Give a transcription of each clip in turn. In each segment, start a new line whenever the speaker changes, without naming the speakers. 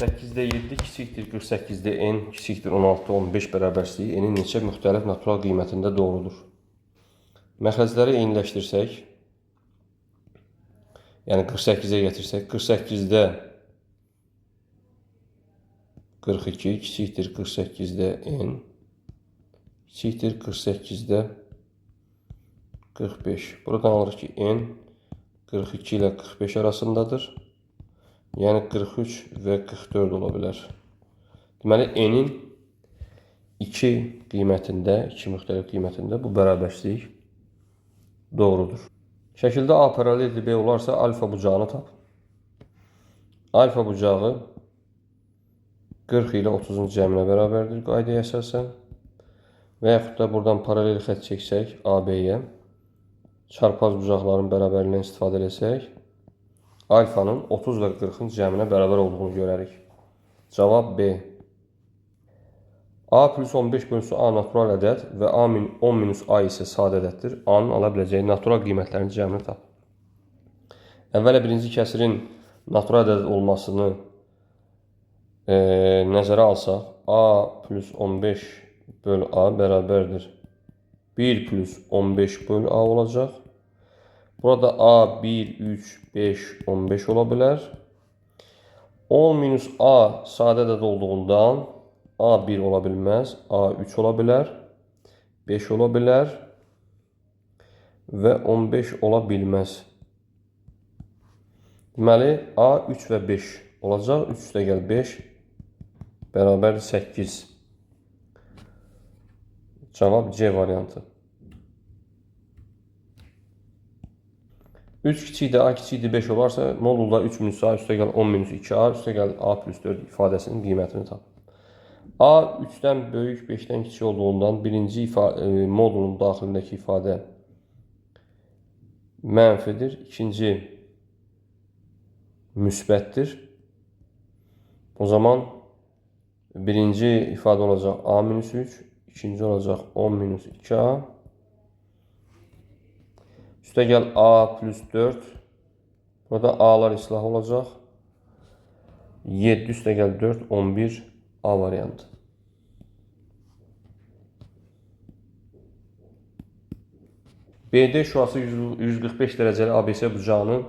48-də 7 kiçikdir 48-də n kiçikdir 16-15 bərabərsliyi n-in neçə müxtəlif natural qiymətində doğrudur. Məxrəcləri eyniləşdirsək, yəni 48-ə gətirsək, 48-də 42 kiçikdir 48-də n kiçikdir 48-də 45. Buradan alırıq ki, n 42 ilə 45 arasındadır. Yəni 43 və 44 ola bilər. Deməli, n-in 2 qiymətində, 2 müxtəlif qiymətində bu bərabərslik doğrudur. Şəkildə A paraleldir B olarsa, alfa bucağını tap. Alfa bucağı 40 ilə 30-un cəminə bərabərdir qaydaya əsasən. Və yaxud da buradan paralel xətt çəksək AB-yə, çarpaz bucaqların bərabərliyindən istifadə etsək, alfanın 30 və 40-ın cəminə bərabər olduğunu görərik. Cavab B. A plus 15 bölünsü A natural ədəd və A 10 minus A isə sadə ədəddir. A-nın ala biləcəyi natural qiymətlərin cəmini tap. Əvvələ birinci kəsirin natural ədəd olmasını nəzərə alsaq, A plus 15 bölü A bərabərdir 1 plus 15 bölü A olacaq. Burada A 1, 3, 5, 15 ola bilər. 10 minus A sadə ədəd olduğundan A 1 ola bilməz, A 3 ola bilər, 5 ola bilər və 15 ola bilməz. Deməli, A 3 və 5 olacaq. 3 üstə gəl 5 bərabərdir 8. Cavab C variantı. 3 kiçikdir, A kiçikdir 5 olarsa, modulda 3 minus A üstə gəl 10 minus 2A üstə gəl A plus 4 ifadəsinin qiymətini tap. A 3-dən böyük 5-dən kiçik olduğundan birinci modulun daxilindəki ifadə mənfidir, ikinci müsbətdir. O zaman birinci ifadə olacaq A minus 3, ikinci olacaq 10 minus 2A. Üstə gəl A plus 4. Burada A'lar islah olacaq. 7 üstə gəl 4, 11 A variantı. BD şüası 145 dərəcəli ABC bucağının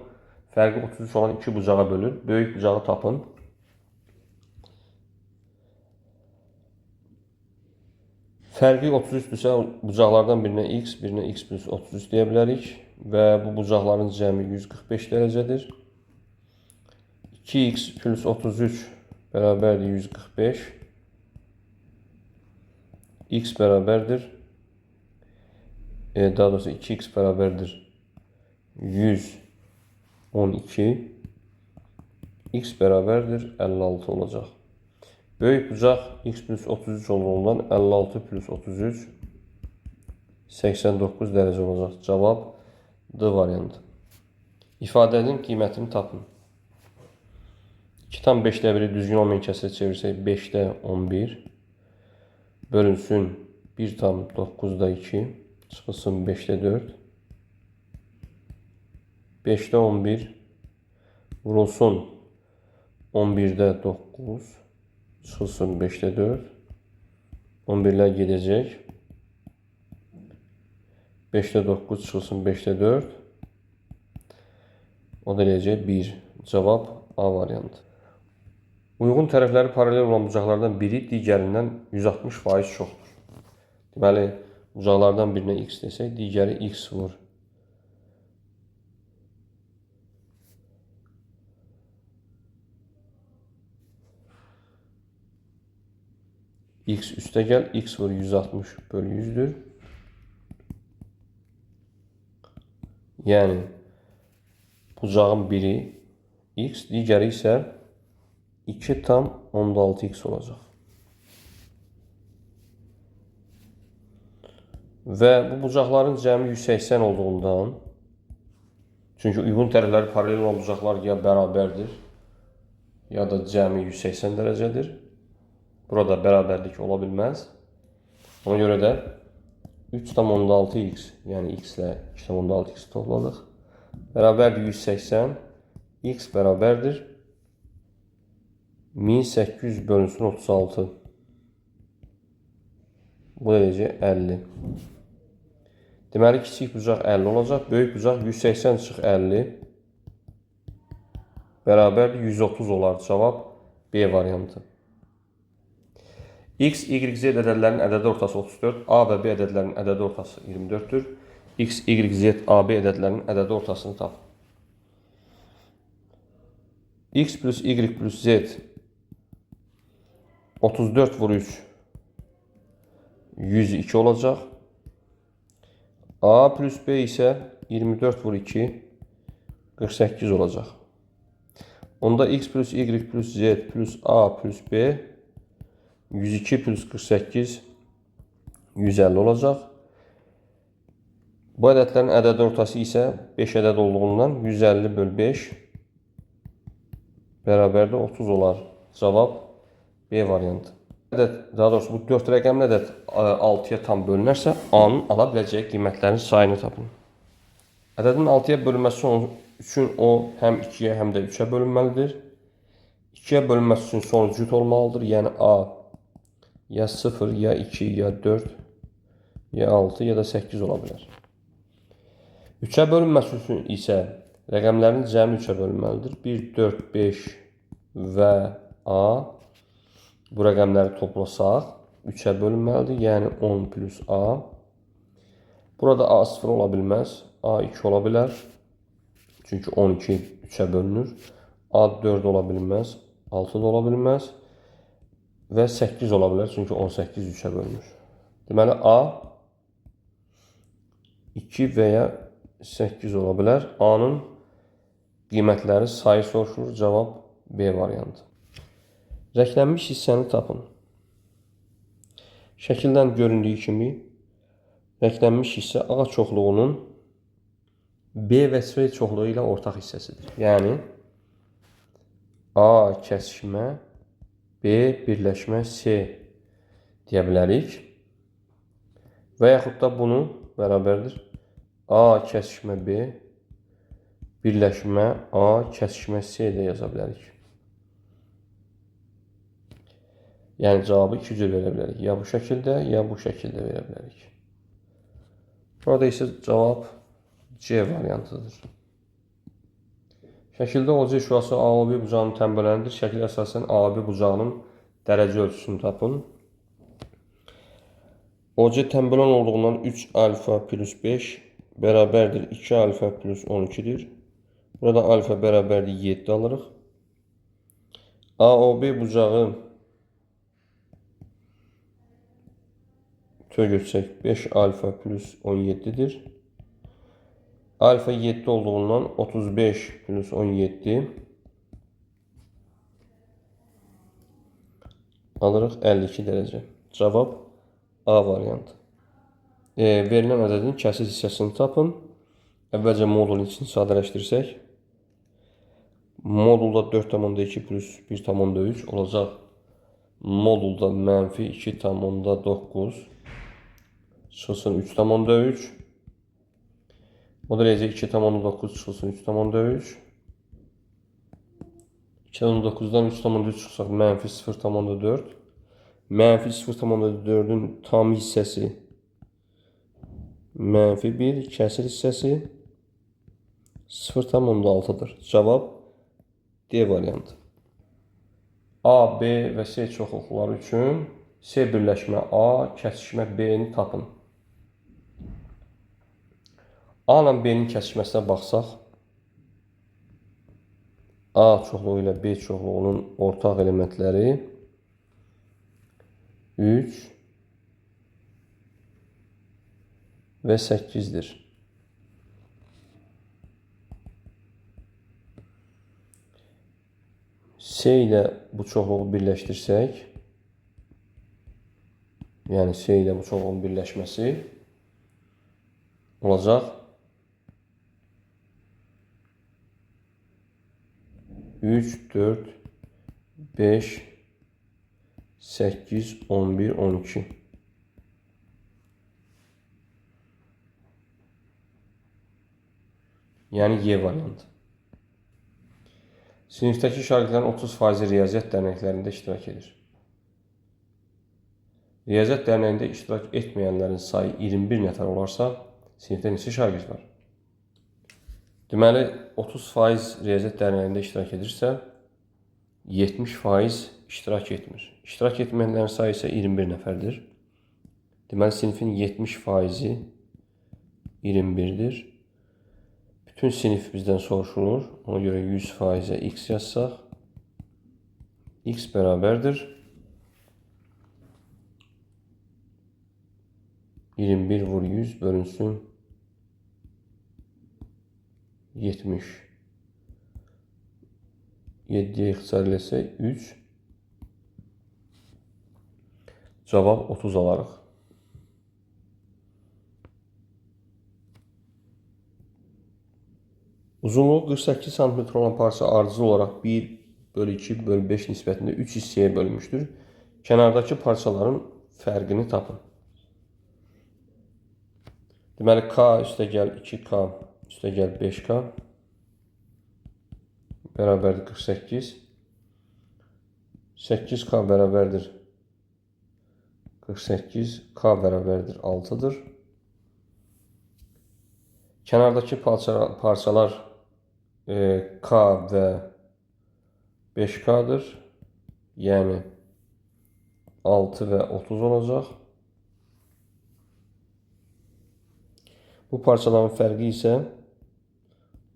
fərqi 33 olan 2 bucağa bölür. Böyük bucağı tapın. Fərqi 33-dürsə, bucaqlardan birinə x, birinə x plus 33 deyə bilərik. Və bu bucaqların cəmi 145 dərəcədir. 2x plus 33 bərabərdir 145. X bərabərdir. Daha doğrusu 2x bərabərdir 112. X bərabərdir 56 olacaq. Böyük bucaq x plus 33 olduğundan 56 plus 33 89 dərəcə olacaq. Cavab D variantı. İfadənin qiymətini tapın. 2 tam 5-də 1-i düzgün olmayan kəsirə çevirsək 5-də 11 bölünsün 1 tam 9-da 2 çıxılsın 5-də 4 5-də 11 vurulsun 11-də 9 çıxılsın 5-də 4 11-lər gedəcək 5-də 9 çıxılsın 5-də 4 o da eləyəcək 1. Cavab A variantı. Uyğun tərəfləri paralel olan bucaqlardan biri digərindən 160% çoxdur. Deməli, bucaqlardan birinə x desək, digəri x vur. X üstə gəl, x vur 160 bölü 100'dür. Yəni, bucağın biri x, digəri isə 2 tam 16x olacaq. Və bu bucaqların cəmi 180 olduğundan, çünki uyğun tərəfləri paralel olan bucaqlar ya bərabərdir, ya da cəmi 180 dərəcədir. Burada bərabərlik ola bilməz. Ona görə də 3,16x, yəni x ilə 2,16x topladıq. Bərabərdir 180, x bərabərdir 1800 bölünsün 36. Bu derece 50. Deməli, kiçik bucaq 50 olacaq. Böyük bucaq 180 çıx 50. Bərabər 130 olar. Cavab B variantı. X, Y, Z ədədlərinin ədədi ortası 34. A və B ədədlərinin ədədi ortası 24-dür. X, Y, Z, A, B ədədlərinin ədədi ortasını tap. X plus Y plus Z 34 vur 3 102 olacaq. A plus B isə 24 vur 2 48 olacaq. Onda X plus Y plus Z plus A plus B 102 plus 48 150 olacaq. Bu ədədlərin ədədi ortası isə 5 ədəd olduğundan 150 böl 5 bərabərdə 30 olar. Cavab B variantı. Daha doğrusu bu 4 rəqəmli ədəd 6-ya tam bölünərsə, A-nın ala biləcəyi qiymətlərin sayını tapın. Ədədin 6-ya bölünməsi üçün o həm 2-yə, həm də 3-ə bölünməlidir. 2-yə bölünməsi üçün sonuc cüt olmalıdır. Yəni A ya 0, ya 2, ya 4, ya 6, ya da 8 ola bilər. 3-ə bölünməsi üçün isə rəqəmlərin cəmi 3-ə bölünməlidir. 1, 4, 5 və A. Bu rəqəmləri toplasaq 3-ə bölünməlidir. Yəni 10 plus A. Burada A 0 ola bilməz. A 2 ola bilər. Çünki 12 3-ə bölünür. A 4 ola bilməz. 6 da ola bilməz. Və 8 ola bilər. Çünki 18 3-ə bölünür. Deməli A 2 və ya 8 ola bilər. A-nın qiymətləri sayı soruşulur. Cavab B variantı. Rəklənmiş hissəni tapın. Şəkildən göründüyü kimi rəklənmiş hissə A çoxluğunun B və C çoxluğu ilə ortaq hissəsidir. Yəni A kəsişmə B birləşmə C deyə bilərik. Və yaxud da bunu bərabərdir A kəsişmə B birləşmə A kəsişmə C də yaza bilərik. Yəni cavabı iki cür verə bilərik. Ya bu şəkildə, ya bu şəkildə verə bilərik. Burada isə cavab C variantıdır. Şəkildə OC şurası AOB bucağının tənbələndir. Şəkil əsasən AOB bucağının dərəcə ölçüsünü tapın. OC tənbələn olduğundan 3 alfa plus 5 bərabərdir 2 alfa plus 12-dir. Burada alfa bərabərdir 7 alırıq. AOB bucağı götürsək 5 alfa plus 17'dir. Alfa 7 olduğundan 35 plus 17 alırıq 52 dərəcə. Cavab A variantı. Verilən ədədin kəsir hissəsini tapın. Əvvəlcə modulun içini sadələşdirsək. Modulda 4,2 plus 1,3 olacaq. Modulda mənfi 2,9 çıxılsın 3,3. O da necə 2,9 çıxılsın 3,3. 2,9'dan 3,3 çıxsaq mənfi 0,4. Mənfi 0,4'ün tam hissəsi mənfi 1, kəsir hissəsi 0,6'dır. Cavab D variantı. A, B və C çoxluqları üçün C birləşmə A, kəsişmə B-ni tapın. A ilə B-nin kəsişməsinə baxsaq, A çoxluğu ilə B çoxluğunun ortaq elementləri 3 və 8'dir. C ilə bu çoxluğu birləşdirsək, yəni C ilə bu çoxluğun birləşməsi olacaq 3, 4, 5, 8, 11, 12. Yəni Y variantı. Sinifdəki şagirdlərin 30% riyaziyyat dərnəklərində iştirak edir. Riyaziyyat dərnəyində iştirak etməyənlərin sayı 21 nəfər olarsa, sinifdə neçə şagird var? Deməli, 30% riyaziyyat dərnəyində iştirak edirsə, 70% iştirak etmir. İştirak etməyənlərin sayı isə 21 nəfərdir. Deməli, sinifin 70%-i 21-dir. Bütün sinif bizdən soruşulur. Ona görə 100%-ə x yazsaq, x bərabərdir 21 vur 100 bölünsün 70. 7'ye ixtisar eləsək 3. Cavab 30 alarıq. Uzunluğu 48 cm olan parça ardıcıl olaraq 1/2/5 nisbətində 3 hissəyə bölünmüşdür. Kənardakı parçaların fərqini tapın. Deməli, k üstəgəl 2k üstəgəl 5k bərabərdir 48. 8k bərabərdir 48. K bərabərdir 6'dır. Kənardakı parçalar k və 5k'dır. Yəni 6 və 30 olacaq. Bu parçaların fərqi isə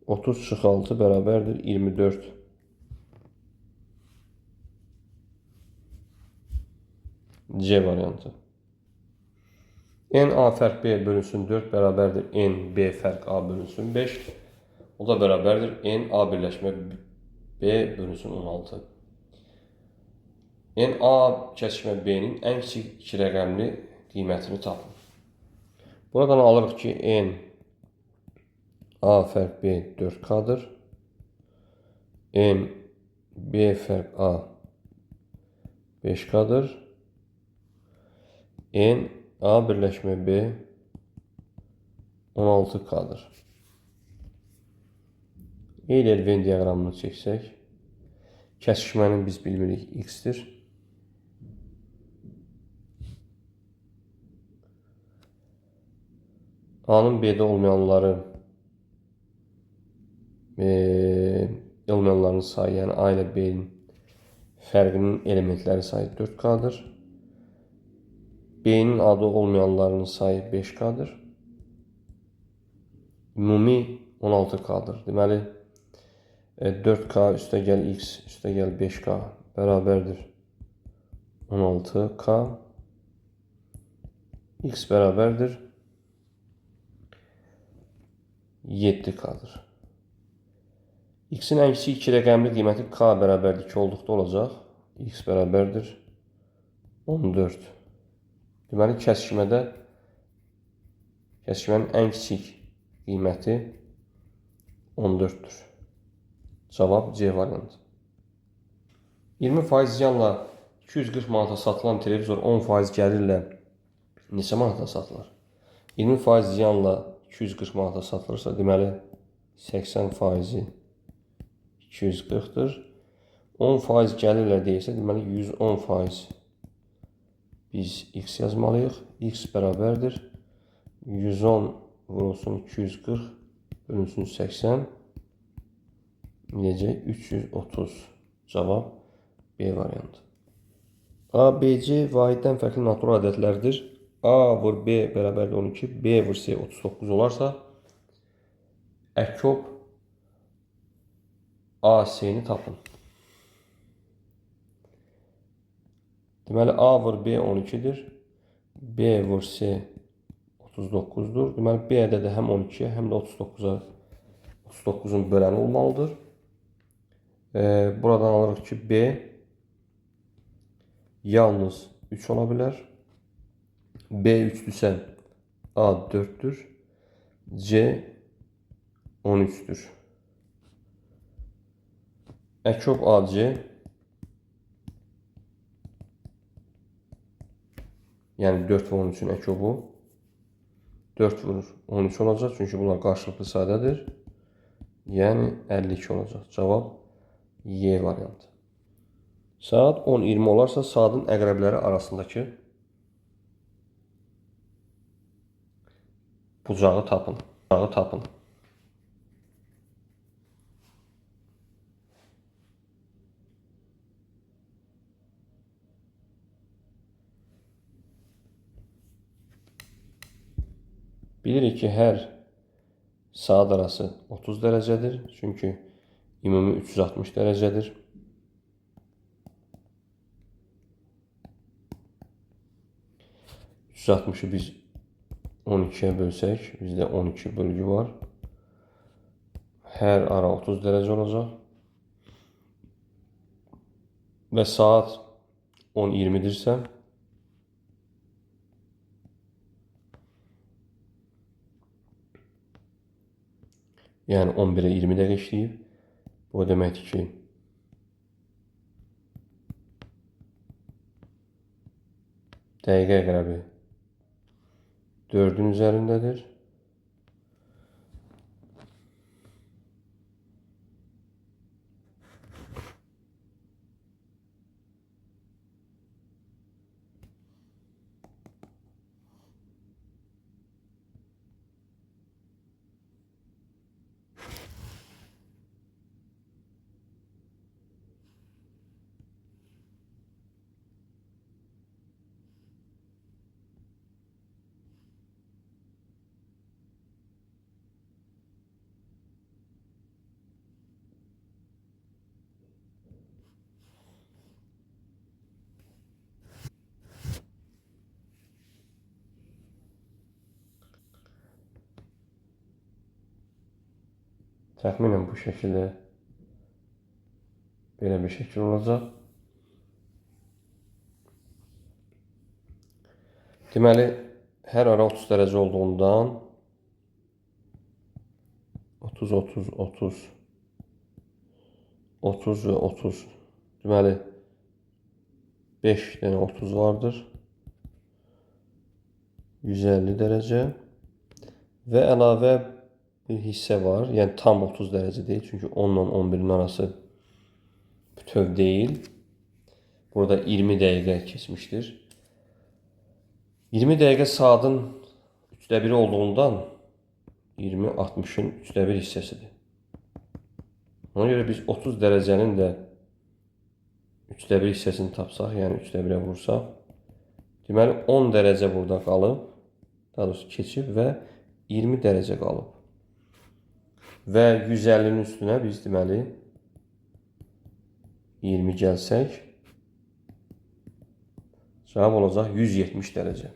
30 - 6 bərabərdir 24. C variantı. N A fərq B bölünsün 4 bərabərdir N B fərq A bölünsün 5. O da bərabərdir N A birləşmə B bölünsün 16. N A kəsişmə B'nin ən kiçik iki rəqəmli qiymətini tapın. Buradan alırıq ki, N A fərq B 4K'dır. N B fərq A 5K'dır. N A birləşmə B 16K'dır. Euler Venn diaqramını çəksək, kəsişmənin biz bilmirik X'dir. A'nın B'də olmayanların sayı, yəni A ilə B'nin fərqinin elementləri sayı 4K'dır. B'nin A'da olmayanlarının sayı 5K'dır. Ümumi 16K'dır. Deməli, 4K üstəgəl X üstəgəl 5K bərabərdir 16K. X bərabərdir 7K'dır. X'in ən kiçik iki rəqəmli qiyməti K bərabərdir 2 olduqda olacaq. X bərabərdir 14. Deməli, kəsişmənin ən kiçik qiyməti 14'dür. Cavab C variantı. 20% ziyanla 240 manata satılan televizor 10% gəlirlə neçə manata satılır? 20% ziyanla 240 manata satılırsa, deməli 80%-i 240'dır. 10% gəlirlə deyilsə, deməli 110% biz X yazmalıyıq. X bərabərdir 110 vurulsun 240 bölünsün 80. Necə? 330. Cavab B variantı. A, B, C vahiddən fərqli natural ədədlərdir. A vur B bərabərdir 12, B vur C 39 olarsa, əkop A, C-ni tapın. Deməli, A vur B 12'dir. B vur C 39'dur. Deməli, B ədədi həm 12'yə, həm də 39'un böləni olmalıdır. Buradan alırıq ki, B yalnız 3 ola bilər. B 3'dürsə A 4'dür. C 13'dür. Əkop AC yəni 4 və 13'ün əkobu 4 vurur 13 olacaq. Çünki bunlar qarşılıqlı sadədir. Yəni 52 olacaq. Cavab Y variantı. Saat 10:20 olarsa saatın əqrəbləri arasındakı bucağı tapın. Bucağı tapın. Bilirik ki, hər saat arası 30 dərəcədir. Çünki ümumi 360 dərəcədir. 360'ı biz 12'ye bölsək, bizdə 12 bölgü var. Hər ara 30 dərəcə olacaq. Və saat 10:20-dirsə, yəni 11'e 20 dəqiqə işləyib. Bu deməkdir ki, dəqiqə əqrəbi 4'ün üzərindədir. Təxminən bu şəkildə belə bir şəkil olacaq. Deməli, hər ara 30 dərəcə olduğundan 30, 30, 30, 30 və 30. Deməli, 5 dənə 30 vardır. 150 dərəcə və əlavə bir hissə var. Yəni tam 30 dərəcə deyil. Çünki 10 ilə 11'in arası bütöv deyil. Burada 20 dəqiqə keçmişdir. 20 dəqiqə saatın 1/3 olduğundan 20 60'ın 1/3 hissəsidir. Ona görə biz 30 dərəcənin də 1/3 hissəsini tapsaq, yəni 1/3'e vursaq, deməli 10 dərəcə burada qalıb, daha doğrusu keçib və 20 dərəcə qalıb. Və 150'nin üstünə biz deməli 20 gəlsək, cavab olacaq 170 dərəcə.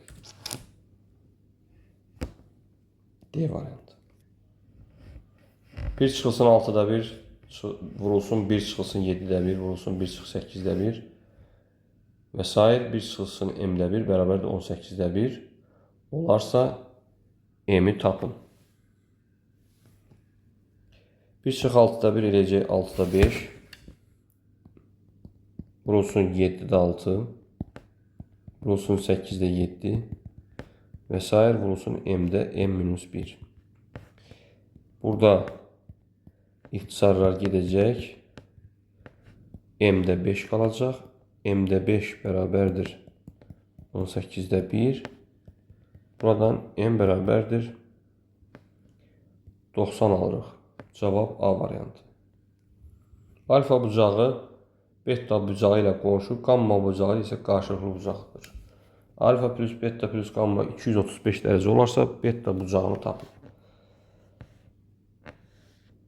D variantı. 1 çıxılsın 6'da 1 vurulsun, 1 çıxılsın 7'də 1 vurulsun, 1 çıx 8'də 1 və sair 1 çıxılsın m-də 1 bərabərdir 18'də 1 olarsa m-i tapın. 1 çıx 6'da 1 eləcək 6'da 5 vurulsun 7'də 6 vurulsun 8'də 7 və sair vurulsun m-də m-1. Burada ixtisarlar gedəcək. M-də 5 qalacaq. M-də 5 bərabərdir 18'də 1. Buradan m bərabərdir 90 alırıq. Cavab A variantı. Alfa bucağı beta bucağı ilə qonşu, gamma bucağı isə qarşılıqlı bucaqdır. Alfa plus beta plus gamma 235 dərəcə olarsa beta bucağını tapın.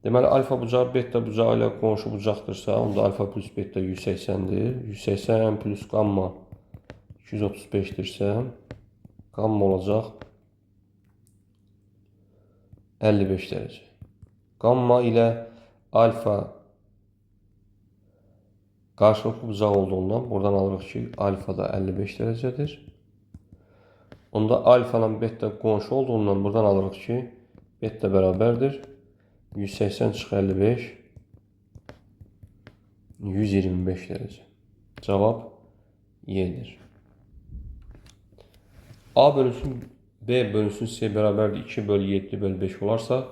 Deməli, alfa bucağı beta bucağı ilə qonşu bucaqdırsa, onda alfa plus beta 180'dir. 180 plus gamma 235'dirsə, gamma olacaq 55 dərəcə. Gamma ilə alfa qarşılıqlı bucaq olduğundan buradan alırıq ki, alfa da 55 dərəcədir. Onda alfa ilə beta qonşu olduğundan buradan alırıq ki, beta bərabərdir 180 çıx 55 125 dərəcə. Cavab Y-dir. A bölünsün B bölünsün C bərabərdir 2 bölü 7 bölü 5 olarsa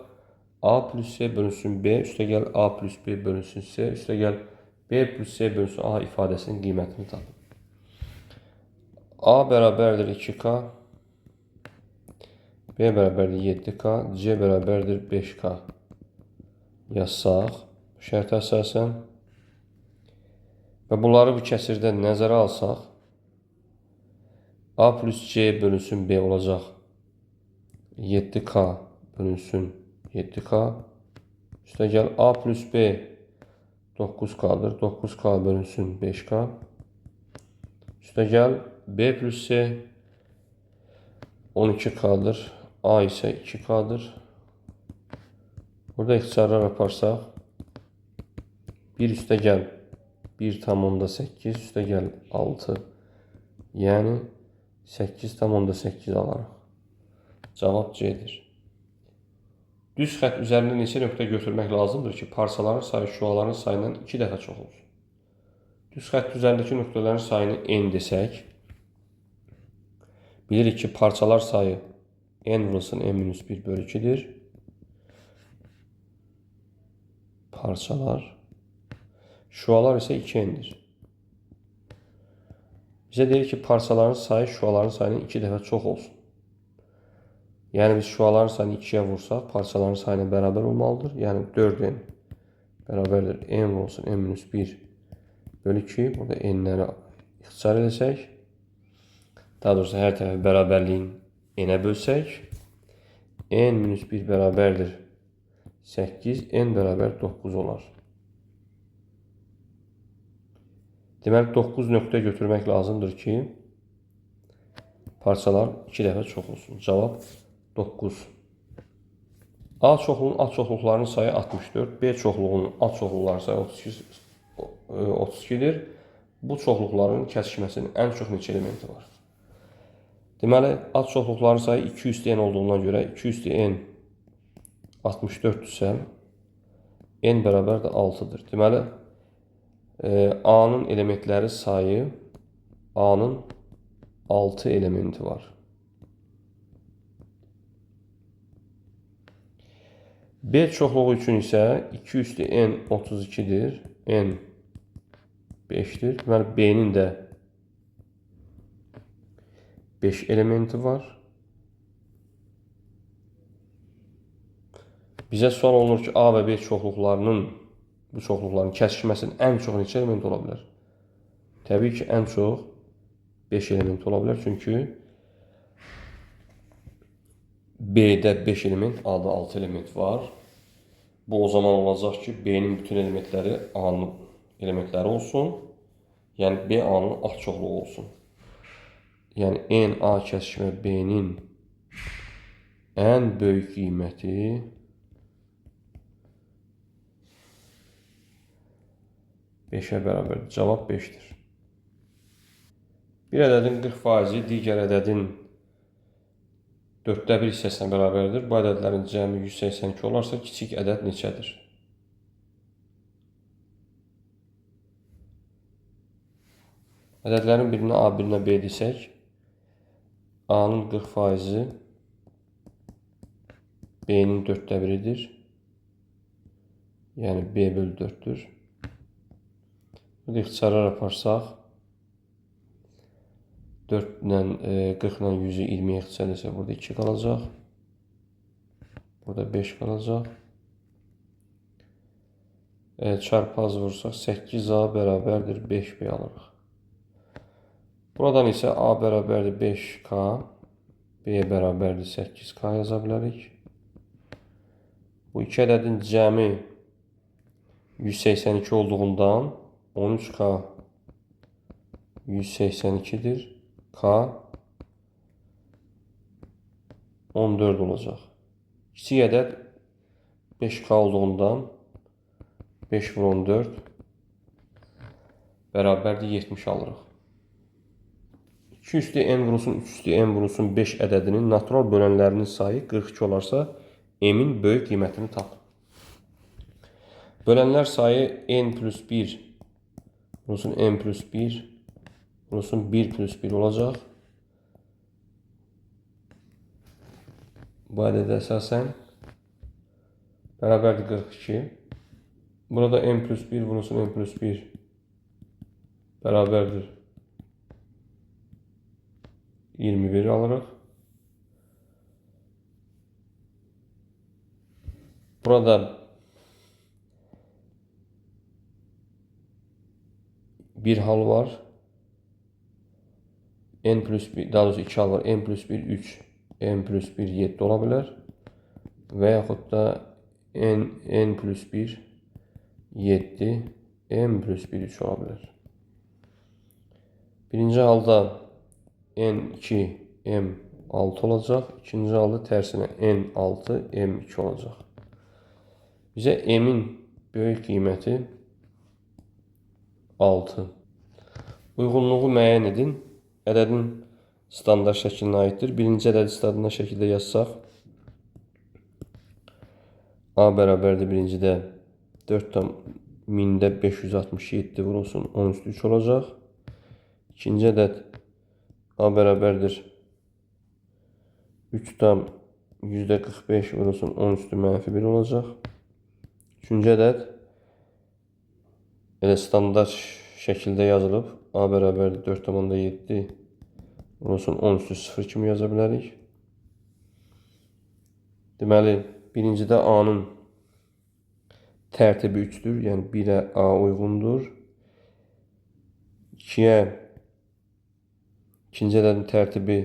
A plus C bölünsün B üstəgəl A plus B bölünsün C üstəgəl B plus C bölünsün A ifadəsinin qiymətini tapın. A bərabərdir 2K, B bərabərdir 7K, C bərabərdir 5K yazsaq, şərtə əsasən və bunları bu kəsirdə nəzərə alsaq, A plus C bölünsün B olacaq 7K bölünsün 7K, üstəgəl A plus B 9K'dır, 9K bölünsün 5K, üstəgəl B plus C 12K'dır, A isə 2K'dır. Burada ixtisarlar yaparsaq, 1 üstəgəl 1,8 üstəgəl 6, yəni 8,8 alaraq. Cavab C'dir. Düz xətt üzərində neçə nöqtə götürmək lazımdır ki, parçaların sayı şüaların sayından 2 dəfə çox olsun. Düz xətt üzərindəki nöqtələrin sayını n desək, bilirik ki, parçalar sayı n vurulsun n-1 bölü 2'dir. Parçalar. Şualar isə 2n'dir. Bizə deyir ki, parçaların sayı şuaların sayının 2 dəfə çox olsun. Yəni biz şuaların sayını 2'yə vursaq, parçaların sayına bərabər olmalıdır. Yəni 4n bərabərdir n vurulsun n-1 bölü 2. Burada n'ləri ixtisar edəcək. Daha doğrusu hər tərəfi bərabərliyin n'ə bölsək, n-1 bərabərdir 8, n bərabər 9 olar. Deməli 9 nöqtə götürmək lazımdır ki, parçalar 2 dəfə çox olsun. Cavab 9. A çoxluğunun A çoxluqlarının sayı 64, B çoxluğunun A çoxluqlarının sayı 32'dir. Bu çoxluqların kəsişməsinin ən çox neçə elementi var? Deməli, A çoxluqlarının sayı 2 üstü n olduğundan görə 2 üstü n 64'dürsə, n bərabər də 6'dır. Deməli, A'nın elementləri sayı A'nın 6 elementi var. B çoxluğu üçün isə 2 üstü n 32'dir. N 5'dir. Deməli, B'nin də 5 elementi var. Bizə sual olunur ki, A və B çoxluqlarının, bu çoxluqların kəsişməsinin ən çox neçə element ola bilər? Təbii ki, ən çox 5 element ola bilər. Çünki B'də 5 element, A'da 6 element var. Bu o zaman olacaq ki, B'nin bütün elementləri A'nın elementləri olsun. Yəni B A'nın A çoxluğu olsun. Yəni N A kəsişmə B'nin ən böyük qiyməti 5'ə bərabərdir. Cavab 5'dir. Bir ədədin 40%-i digər ədədin 4də 1 hissəsinə bərabərdir. Bu ədədlərin cəmi 182 olarsa, kiçik ədəd neçədir? Ədədlərin birinə A, birinə B desək, A'nın 40%-i B'nin 4də 1'idir. Yəni B bölü 4'dür. Burada ixtisarlar yaparsaq, 4 ilə 40 ilə 100'ü 20'yə ixtisar etsək, burada 2 qalacaq. Burada 5 qalacaq. Çarpaz vursaq 8A bərabərdir 5B alırıq. Buradan isə A bərabərdir 5K, B bərabərdir 8K yaza bilərik. Bu iki ədədin cəmi 182 olduğundan 13K 182'dir. K 14 olacaq. Kiçik ədəd 5K olduğundan 5 vur 14 bərabərdir 70 alırıq. 2 üstü n vurulsun 3 üstü n vurulsun 5 ədədinin natural bölənlərinin sayı 42 olarsa, m'in böyük qiymətini tapın. Bölənlər sayı n plus 1 vurulsun n plus 1 vurulsun 1 plus 1 olacaq. Bu ədədə əsasən bərabərdir 42. Burada n plus 1 vurulsun n plus 1 bərabərdir 21 alırıq. Burada bir hal var. N plus 1, daha doğrusu 2 hal var. N plus 1 3, N plus 1 7 ola bilər. Və yaxud da N plus 1 7, N plus 1 3 ola bilər. Birinci halda N2, M6 olacaq. İkinci halda tərsinə N6, M2 olacaq. Bizə M'in böyük qiyməti 6. Uyğunluğu müəyyən edin. Ədədin standart şəklinə aiddir. Birinci ədədi standart şəkildə yazsaq, A bərabərdir birincidə 4/1000-də 567 vurulsun 10 üstü 3 olacaq. İkinci ədəd A bərabərdir 3/100-də 45 vurulsun 10 üstü -1 olacaq. Üçüncü ədəd elə standart şəkildə yazılıb. A bərabərdir 4/7 vurulsun 10 üstü 0 kimi yaza bilərik. Deməli, birincidə A-nın tərtibi 3-dür. Yəni 1-ə A uyğundur. 2-yə ikinci ədədin tərtibi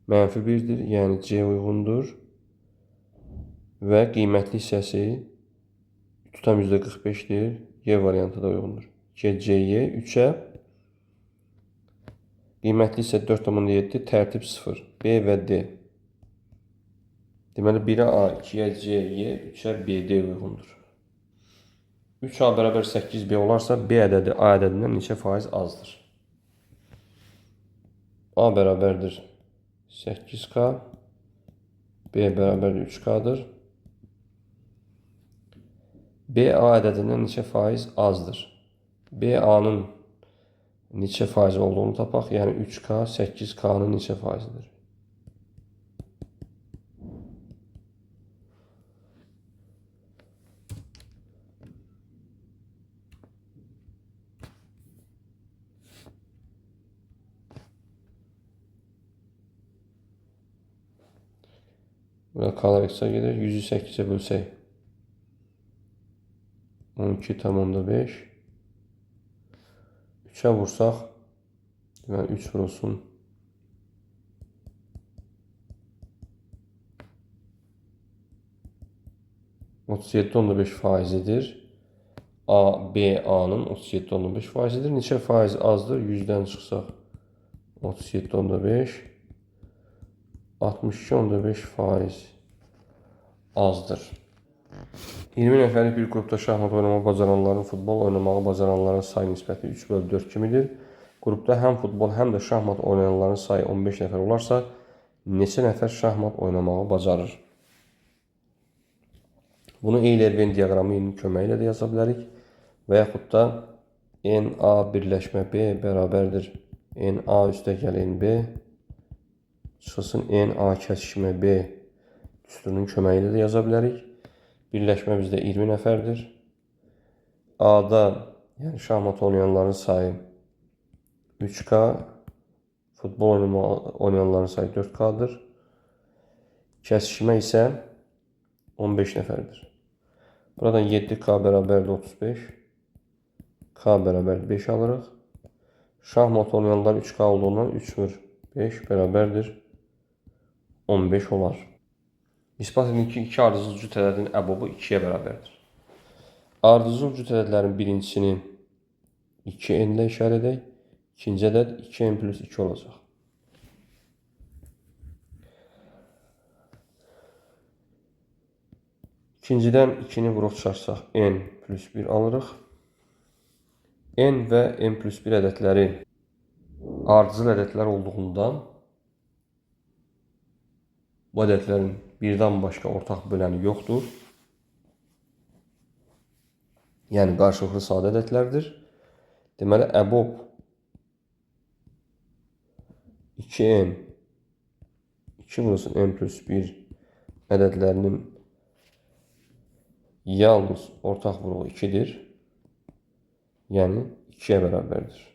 -1-dir. Yəni C uyğundur. Və qiymətli hissəsi 3/45-dir. Y variantı da uyğundur. C-Y 3-ə qiymətli hissə 4/7, tərtib 0. B və D. Deməli, 1-ə A, 2-yə C, Y, 3-ə B, D uyğundur. 3A bərabər 8B olarsa, B ədədi A ədədindən neçə faiz azdır? A bərabərdir 8K, B bərabərdir 3K'dır. B A ədədindən neçə faiz azdır? B A-nın neçə faiz olduğunu tapaq. Yəni 3K 8K'nın neçə faizidir? Burada K'lar x-a gedir. 100-ü 8-ə bölsək 12/5. 3'ə vursaq, deməli 3 vurulsun 37,5 faizidir. A, B, A'nın 37,5 faizidir. Neçə faiz azdır? 100'dən çıxsaq 37,5, 62,5 faiz azdır. 20 nəfərlik bir qrupda şahmat oynamağı bacaranların futbol oynamağı bacaranların sayı nisbəti 3/4 kimidir. Qrupda həm futbol, həm də şahmat oynayanların sayı 15 nəfər olarsa, neçə nəfər şahmat oynamağı bacarır? Bunu Euler-Venn diaqramı köməyi ilə də yaza bilərik. Və yaxud da NA birləşmə B bərabərdir NA üstəgəl NB çıxılsın NA kəsişmə B düsturunun köməyi ilə də yaza bilərik. Birləşmə bizdə 20 nəfərdir. A-da, yəni şahmat oynayanların sayı 3K, futbol oynayanların sayı 4K'dır. Kəsişmə isə 15 nəfərdir. Buradan 7K bərabərdir 35, K bərabərdir 5 alırıq. Şahmat oynayanlar 3K olduğundan 3 vur 5 bərabərdir 15 olar. İspat edin ki, 2 ardıcıl cüt ədədin əbobu 2-yə bərabərdir. Ardıcıl cüt ədədlərin birincisini 2n ilə işarə edək. İkinci ədəd 2n plus 2 olacaq. İkincidən 2-ni vurub çıxarsaq n plus 1 alırıq. N və n plus 1 ədədləri ardıcıl ədədlər olduğundan bu ədədlərin birdən başqa ortaq böləni yoxdur. Yəni qarşılıqlı sadə ədədlərdir. Deməli, əbob 2n 2 vurulsun n plus 1 ədədlərinin yalnız ortaq vurğu 2'dir. Yəni 2'yə bərabərdir.